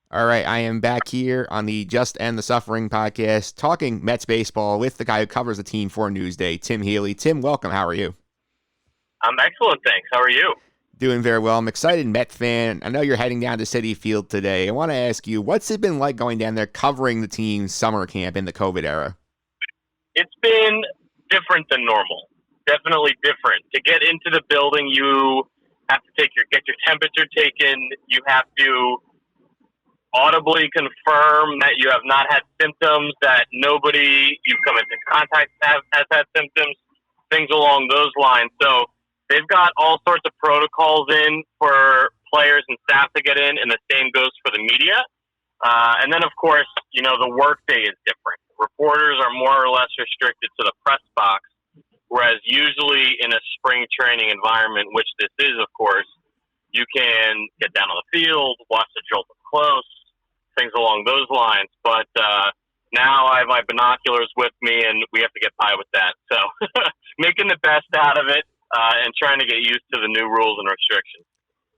All right, I am back here on the Just End the Suffering podcast, talking Mets baseball with the guy who covers the team for Newsday, Tim Healey. Tim, welcome. How are you? I'm excellent, thanks. How are you? Doing very well. I'm excited Met fan. I know you're heading down to Citi Field today. I want to ask you, what's it been like going down there covering the team's summer camp in the COVID era? It's been different than normal. Definitely different. To get into the building, you have to get your temperature taken. You have to audibly confirm that you have not had symptoms, that nobody you've come into contact has had symptoms, things along those lines. So they've got all sorts of protocols in for players and staff to get in, and the same goes for the media. And then, of course, the workday is different. Reporters are more or less restricted to the press box, whereas usually in a spring training environment, which this is, of course, you can get down on the field, watch the jolt up close, things along those lines. But now I have my binoculars with me, and we have to get by with that. So making the best out of it and trying to get used to the new rules and restrictions.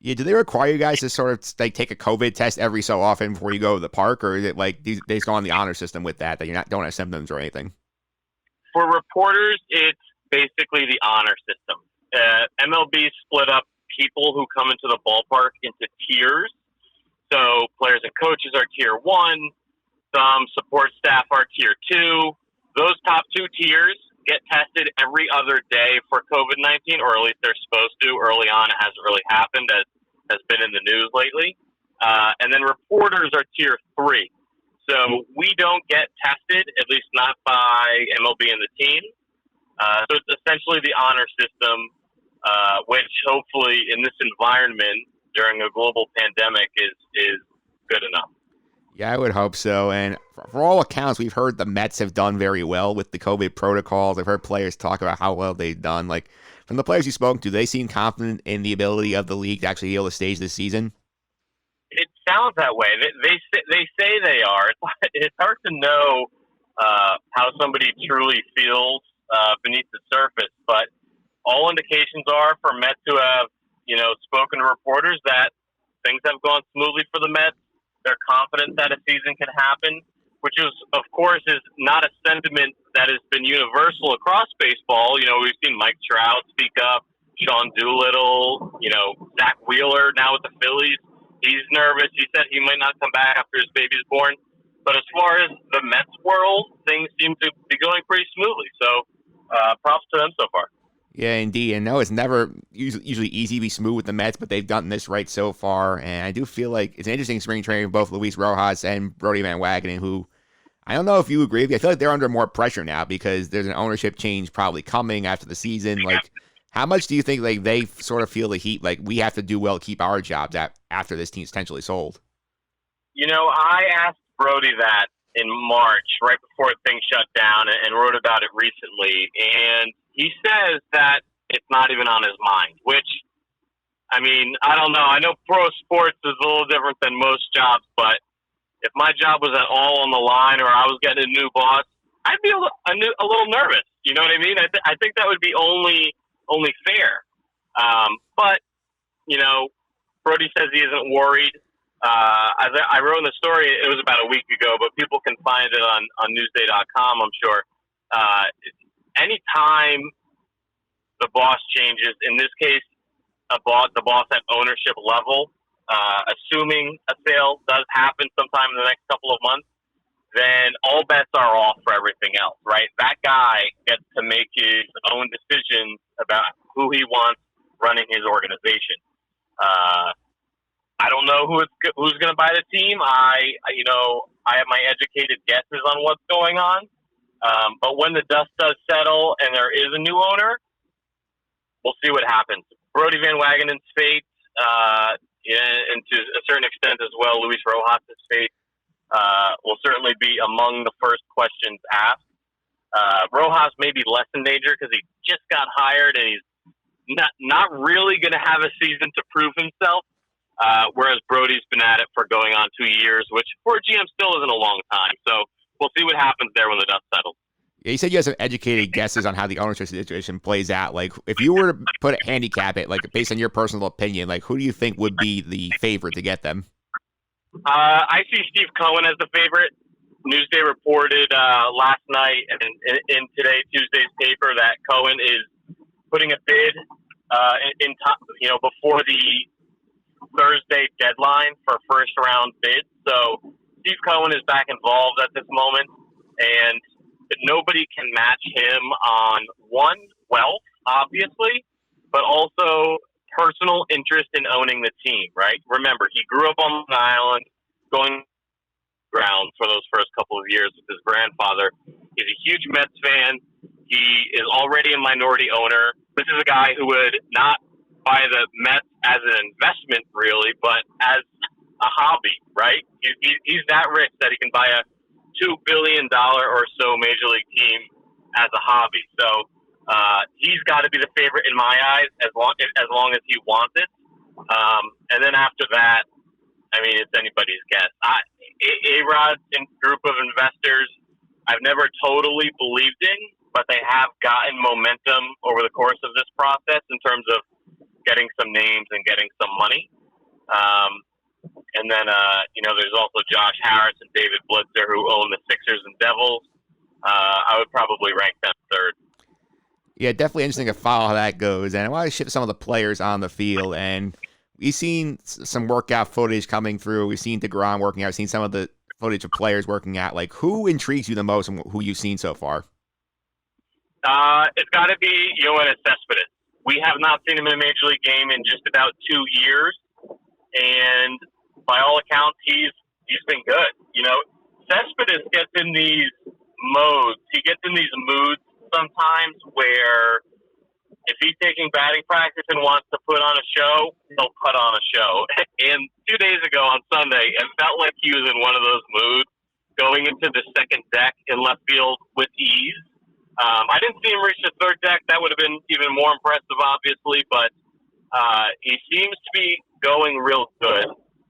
Yeah, do they require you guys to sort of like take a COVID test every so often before you go to the park, or is it like they just go on the honor system with that you're not don't have symptoms or anything? For reporters, it's basically the honor system. MLB split up people who come into the ballpark into tiers. So players and coaches are tier 1. Some support staff are tier 2. Those top 2 tiers get tested every other day for COVID-19, or at least they're supposed to. Early on, it hasn't really happened, as has been in the news lately. And then reporters are tier 3. So we don't get tested, at least not by MLB and the team. So it's essentially the honor system, which hopefully in this environment during a global pandemic is good enough. Yeah, I would hope so. And for all accounts, we've heard the Mets have done very well with the COVID protocols. I've heard players talk about how well they've done. Like, from the players you spoke to, they seem confident in the ability of the league to actually be able to stage this season? It sounds that way. They say they are. It's hard to know how somebody truly feels beneath the surface, but all indications are for Mets who have, spoken to reporters that things have gone smoothly for the Mets. They're confident that a season can happen, which is, of course, is not a sentiment that has been universal across baseball. We've seen Mike Trout speak up, Sean Doolittle, Zach Wheeler now with the Phillies. He's nervous. He said he might not come back after his baby is born. But as far as the Mets world, things seem to be going pretty smoothly. So props to them so far. Yeah, indeed. And no, it's never usually easy to be smooth with the Mets, but they've gotten this right so far. And I do feel like it's an interesting spring training for both Luis Rojas and Brody Van Wagenen, who I don't know if you agree with me. I feel like they're under more pressure now because there's an ownership change probably coming after the season. Like, how much do you think like they sort of feel the heat? Like, we have to do well to keep our jobs after this team's potentially sold? I asked Brody that in March, right before things shut down, and wrote about it recently. And he says that it's not even on his mind, which, I mean, I don't know. I know pro sports is a little different than most jobs, but if my job was at all on the line or I was getting a new boss, I'd be a little nervous. You know what I mean? I think that would be only fair. But, Brody says he isn't worried. I wrote in the story, it was about a week ago, but people can find it on Newsday.com, I'm sure. Anytime the boss changes, in this case, the boss at ownership level, assuming a sale does happen sometime in the next couple of months, then all bets are off for everything else, right? That guy gets to make his own decisions about who he wants running his organization. I don't know who's going to buy the team. I have my educated guesses on what's going on. But when the dust does settle and there is a new owner, we'll see what happens. Brody Van Wagenen's fate, and to a certain extent as well, Luis Rojas' fate, will certainly be among the first questions asked. Rojas may be less in danger because he just got hired and he's not really going to have a season to prove himself. Whereas Brody's been at it for going on 2 years, which for a GM still isn't a long time. So we'll see what happens there when the dust settles. Yeah, you said you have some educated guesses on how the ownership situation plays out. Like, if you were to handicap it, like based on your personal opinion, like who do you think would be the favorite to get them? I see Steve Cohen as the favorite. Newsday reported last night and in today, Tuesday's paper, that Cohen is putting a bid in top, before the Thursday deadline for first round bids. So Steve Cohen is back involved at this moment, and nobody can match him on one, wealth, obviously, but also personal interest in owning the team, right? Remember, he grew up on Long Island, going ground for those first couple of years with his grandfather. He's a huge Mets fan. He is already a minority owner. This is a guy who would not buy the Mets as an investment, really, but as a hobby, right? He's that rich that he can buy a $2 billion or so major league team as a hobby. So he's got to be the favorite in my eyes, as long as he wants it. And then after that, I mean, it's anybody's guess. A-Rod's group of investors, I've never totally believed in, but they have gotten momentum over the course of this process in terms of getting some names and getting some money. And then, there's also Josh Harris and David Blitzer, who own the Sixers and Devils. I would probably rank them third. Yeah, definitely interesting to follow how that goes. And I want to shift some of the players on the field. And we've seen some workout footage coming through. We've seen DeGrom working out. We've seen some of the footage of players working out. Like, who intrigues you the most and who you've seen so far? It's got to be Yoenis Cespedes. We have not seen him in a major league game in just about 2 years, and by all accounts, he's been good. Cespedes gets in these modes. He gets in these moods sometimes where if he's taking batting practice and wants to put on a show, he'll put on a show. And 2 days ago on Sunday, it felt like he was in one of those moods, going into the second deck in left field with ease. I didn't see him reach the third deck. That would have been even more impressive, obviously, but he seems to be going real good,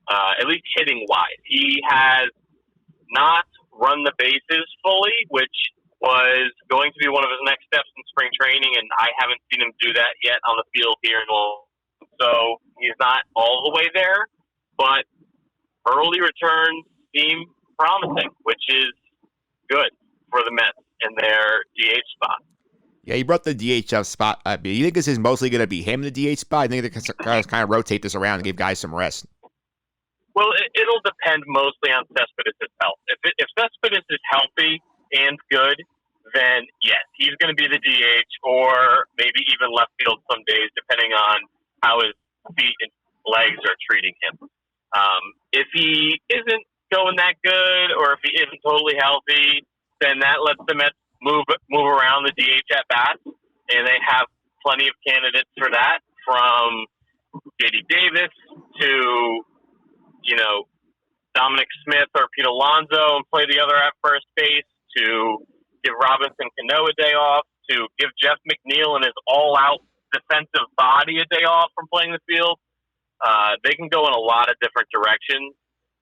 at least hitting-wise. He has not run the bases fully, which was going to be one of his next steps in spring training, and I haven't seen him do that yet on the field here in Lowell. So he's not all the way there, but early returns seem promising, which is good for the Mets in their DH spot. Yeah, he brought the DH spot up. You think this is mostly going to be him in the DH spot? I think they're going to kind of rotate this around and give guys some rest. Well, it'll depend mostly on Cespedes' health. If Cespedes is healthy and good, then yes, he's going to be the DH, or maybe even left field some days, depending on how his feet and legs are treating him. If he isn't going that good, or if he isn't totally healthy, then that lets the Mets move around the DH at bats, and they have plenty of candidates for that, from J.D. Davis to Dominic Smith or Pete Alonso, and play the other at first base, to give Robinson Cano a day off, to give Jeff McNeil and his all-out defensive body a day off from playing the field. They can go in a lot of different directions,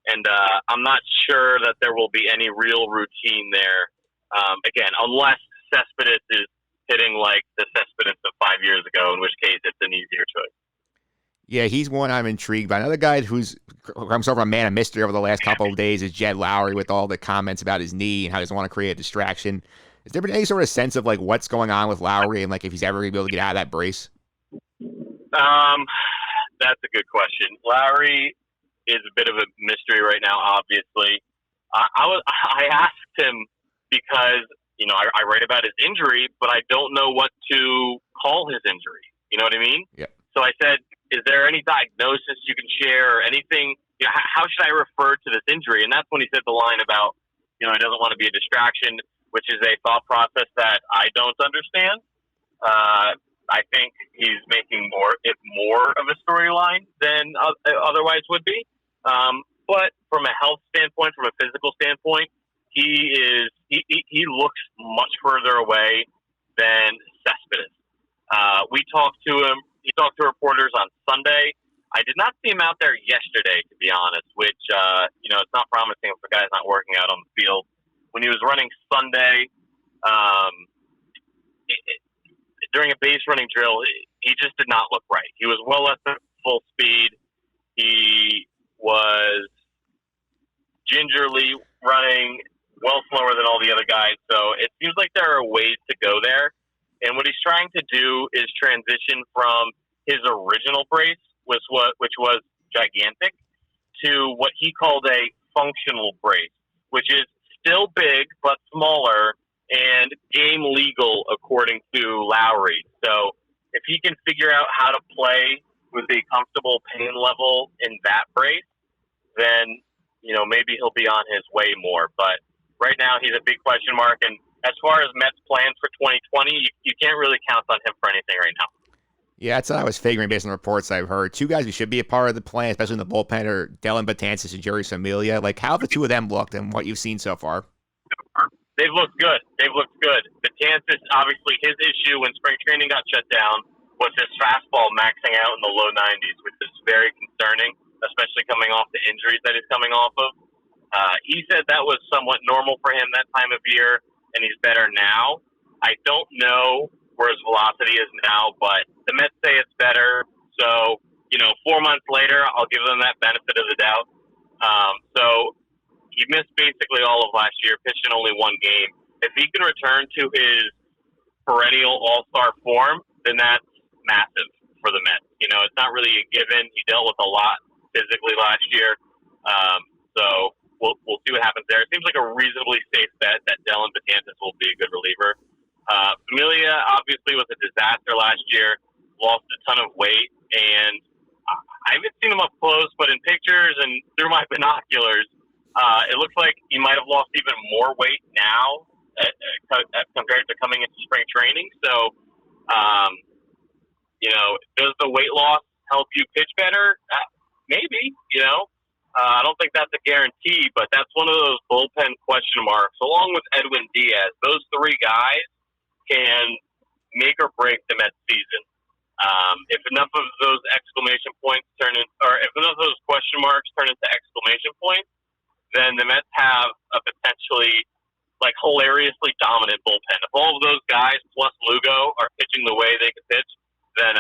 and I'm not sure that there will be any real routine there. Again, unless Cespedes is hitting like the Cespedes of 5 years ago, in which case it's an easier choice. Yeah, he's one I'm intrigued by. Another guy who's come sort of a man of mystery over the last couple of days is Jed Lowry, with all the comments about his knee and how he doesn't want to create a distraction. Has there been any sort of sense of like what's going on with Lowry and like if he's ever going to be able to get out of that brace? That's a good question. Lowry is a bit of a mystery right now, obviously. I asked him because, I write about his injury, but I don't know what to call his injury. You know what I mean? Yeah. So I said, is there any diagnosis you can share or anything? How should I refer to this injury? And that's when he said the line about, he doesn't want to be a distraction, which is a thought process that I don't understand. I think he's making more of a storyline than otherwise would be. But from a health standpoint, from a physical standpoint, he looks much further away than Cespedes. We talked to him. He talked to reporters on Sunday. I did not see him out there yesterday, to be honest, which, it's not promising if the guy's not working out on the field. When he was running Sunday, during a base running drill, he just did not look right. He was well less than full speed. He was gingerly running well slower than all the other guys. So it seems like there are ways to go there. And what he's trying to do is transition from his original brace, which was gigantic, to what he called a functional brace, which is still big but smaller and game legal according to Lowry. So if he can figure out how to play with a comfortable pain level in that brace, then maybe he'll be on his way more. But right now he's a big question mark. And as far as Mets plans for 2020, you can't really count on him for anything right now. Yeah, that's what I was figuring based on reports I've heard. Two guys who should be a part of the plan, especially in the bullpen, are Dellin Betances and Jerry Familia. Like, how have the two of them looked and what you've seen so far? They've looked good. Betances, obviously, his issue when spring training got shut down was his fastball maxing out in the low 90s, which is very concerning, especially coming off the injuries that he's coming off of. He said that was somewhat normal for him that time of year, and he's better now. I don't know where his velocity is now, but the Mets say it's better. So, 4 months later, I'll give them that benefit of the doubt. So he missed basically all of last year, pitched in only one game. If he can return to his perennial all-star form, then that's massive for the Mets. It's not really a given. He dealt with a lot physically last year. So we'll see what happens there. It seems like a reasonably safe bet that Dellin Betances will be a good reliever. Familia obviously was a disaster last year, lost a ton of weight, and I haven't seen him up close, but in pictures and through my binoculars, it looks like he might have lost even more weight now compared to coming into spring training. So, does the weight loss help you pitch better? Maybe, I don't think that's a guarantee, but that's one of those bullpen question marks, along with Edwin Diaz. Those three guys can make or break the Mets season. If enough of those exclamation points if enough of those question marks turn into exclamation points, then the Mets have a potentially hilariously dominant bullpen. If all of those guys plus Lugo are pitching the way they can pitch, then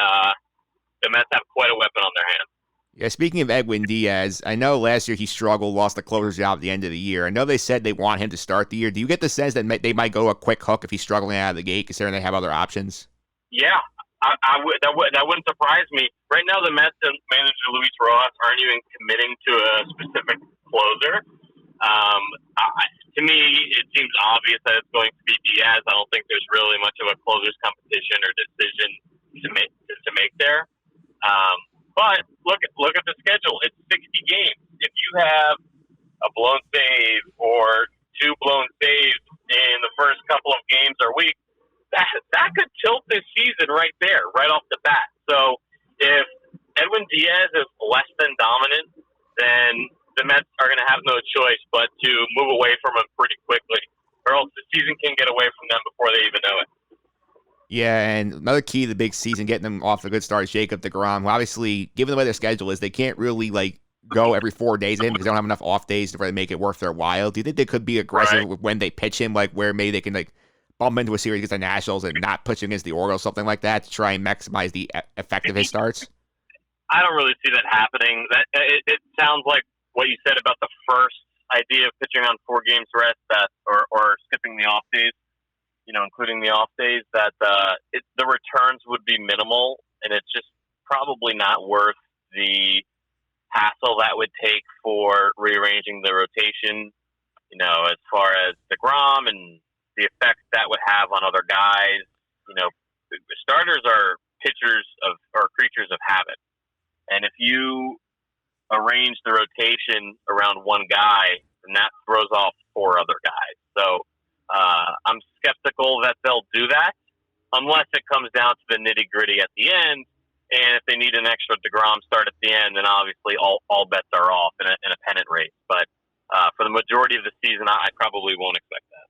the Mets have quite a weapon on their hands. Yeah, speaking of Edwin Diaz, I know last year he struggled, lost the closer's job at the end of the year. I know they said they want him to start the year. Do you get the sense that they might go a quick hook if he's struggling out of the gate, considering they have other options? Yeah, that wouldn't surprise me. Right now, the Mets and manager Luis Rojas aren't even committing to a specific closer. To me, it seems obvious that it's going to be Diaz. I don't think there's really much of a closer's competition or decision to make there. But look at the schedule. It's 60 games. If you have a blown save or two blown saves in the first couple of games or weeks, that could tilt this season right there, right off the bat. So if Edwin Diaz is less than dominant, then the Mets are going to have no choice but to move away from him pretty quickly, or else the season can get away from them before they even know it. Yeah, and another key to the big season, getting them off a good start, is Jacob deGrom, who obviously, given the way their schedule is, they can't really go every 4 days in because they don't have enough off days to really make it worth their while. Do you think they could be aggressive when they pitch him, where maybe they can bump into a series against the Nationals and not pitch against the Orioles, something like that, to try and maximize the effect of his starts? I don't really see that happening. It sounds like what you said about the first idea of pitching on 4 games rest, or skipping the off days, including the off days, that the returns would be minimal, and it's just probably not worth the hassle that would take for rearranging the rotation, as far as deGrom and the effect that would have on other guys. Starters are creatures of habit. And if you arrange the rotation around one guy, then that throws off 4 other guys. So I'm skeptical that they'll do that unless it comes down to the nitty-gritty at the end. And if they need an extra deGrom start at the end, then obviously all bets are off in a pennant race. But for the majority of the season, I probably won't expect that.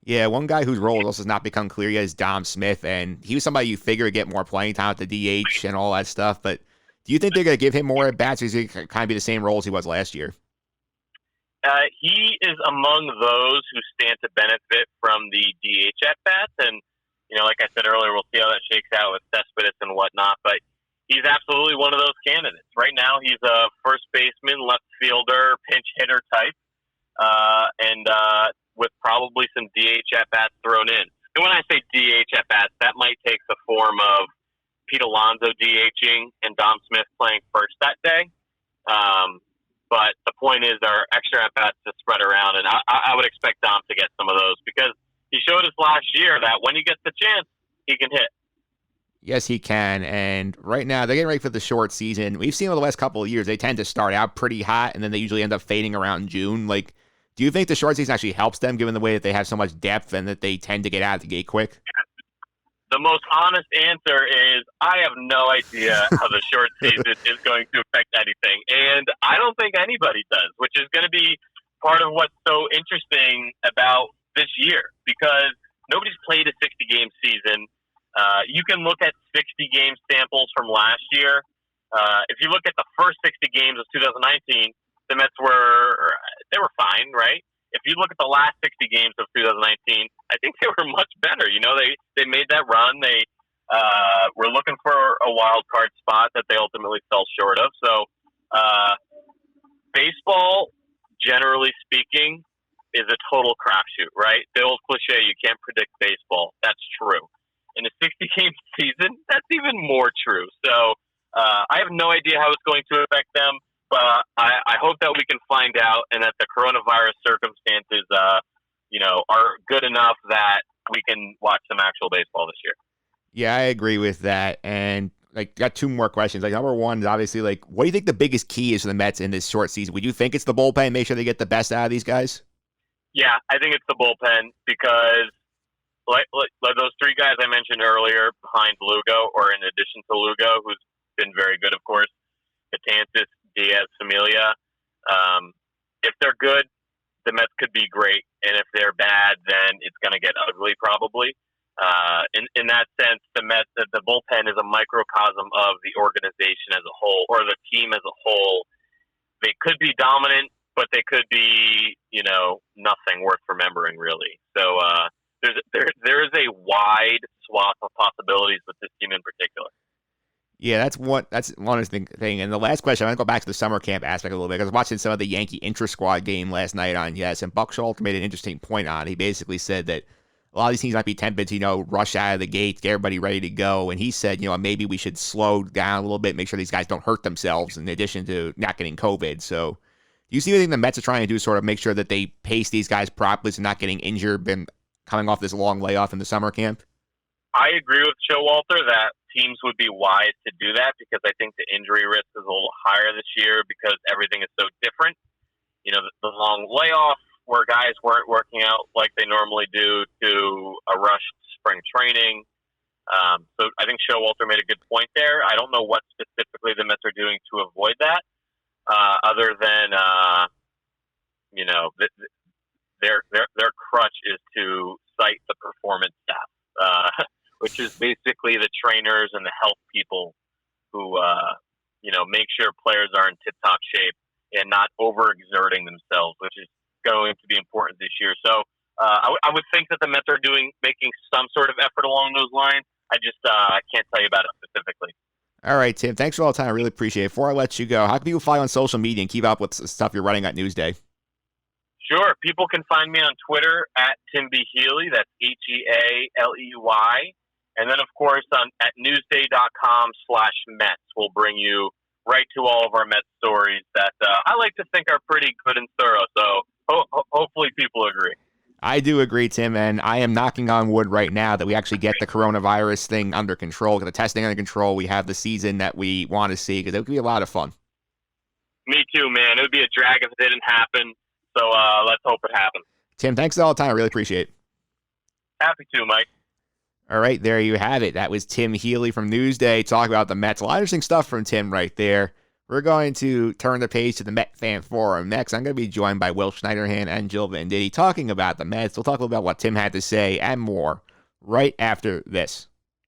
Yeah, one guy whose role also has not become clear yet is Dom Smith, and he was somebody you figure would get more playing time at the DH and all that stuff. But do you think they're going to give him more at bats, or is he kind of be the same role as he was last year? He is among those who stand to benefit from the DH at bats, and like I said earlier, we'll see how that shakes out with Cespedes and whatnot. But he's absolutely one of those candidates. Right now, he's a first baseman, left fielder, pinch hitter type. and with probably some DH at bats thrown in. And when I say DH at bats, that might take the form of Pete Alonso DHing and Dom Smith playing first that day. But the point is, there are extra at bats to spread around, and I would expect Dom to get some of those because he showed us last year that when he gets the chance, he can hit. Yes, he can. And right now, they're getting ready for the short season. We've seen over the last couple of years, they tend to start out pretty hot, and then they usually end up fading around June. Like, do you think the short season actually helps them, given the way that they have so much depth and that they tend to get out of the gate quick? The most honest answer is I have no idea how the short season is going to affect anything. And I don't think anybody does, which is going to be part of what's so interesting about this year because nobody's played a 60-game season. You can look at 60-game samples from last year. If you look at the first 60 games of 2019, the Mets were fine, right? If you look at the last 60 games of 2019, I think they were much better. You know, they made that run. They were looking for a wild card spot that they ultimately fell short of. So baseball, generally speaking, is a total crapshoot, right? The old cliche, you can't predict baseball. That's true. In a 60-game season, that's even more true. So I have no idea how it's going to affect them, but I hope that we can find out and that the coronavirus circumstances, are good enough that we can watch some actual baseball this year. Yeah, I agree with that. And got two more questions. Number one is obviously what do you think the biggest key is for the Mets in this short season? Would you think it's the bullpen? Make sure they get the best out of these guys. Yeah, I think it's the bullpen because like those three guys I mentioned earlier behind Lugo, or in addition to Lugo, who's been very good, of course, Betances, Diaz, Familia. If they're good, the Mets could be great, and if they're bad, then it's going to get ugly probably. In that sense, the bullpen is a microcosm of the organization as a whole, or the team as a whole. They could be dominant, but they could be, nothing worth remembering, really. So there is a wide swath of possibilities with this team in particular. Yeah, that's one thing. And the last question, I want to go back to the summer camp aspect a little bit. I was watching some of the Yankee intra-squad game last night on Yes, and Buck Showalter made an interesting point on it. He basically said that a lot of these teams might be tempted to, rush out of the gate, get everybody ready to go. And he said, maybe we should slow down a little bit, make sure these guys don't hurt themselves in addition to not getting COVID. So do you see anything the Mets are trying to do, sort of make sure that they pace these guys properly so not getting injured, been coming off this long layoff in the summer camp? I agree with Showalter that teams would be wise to do that because I think the injury risk is a little higher this year because everything is so different. The long layoff where guys weren't working out like they normally do to a rushed spring training. So I think Showalter made a good point there. I don't know what specifically the Mets are doing to avoid that, other than their crutch is to cite the performance staff, which is basically the trainers and the health people who make sure players are in tip-top shape and not overexerting themselves, which is going to be important this year. So I would think that the Mets are making some sort of effort along those lines. I just can't tell you about it specifically. All right, Tim. Thanks for all the time. I really appreciate it. Before I let you go, how can people follow you on social media and keep up with the stuff you're running at Newsday? Sure. People can find me on Twitter at Tim B. Healey. That's Healey. And then, of course, at Newsday.com/Mets, we'll bring you right to all of our Mets stories that I like to think are pretty good and thorough. So hopefully people agree. I do agree, Tim, and I am knocking on wood right now that we actually get the coronavirus thing under control, get the testing under control. We have the season that we want to see because it would be a lot of fun. Me too, man. It would be a drag if it didn't happen. So let's hope it happens. Tim, thanks all the time. I really appreciate it. Happy to, Mike. All right, there you have it. That was Tim Healey from Newsday talking about the Mets. A lot of interesting stuff from Tim right there. We're going to turn the page to the Met Fan Forum. Next, I'm going to be joined by Will Schneiderhan and Jill Venditti talking about the Mets. We'll talk a little about what Tim had to say and more right after this.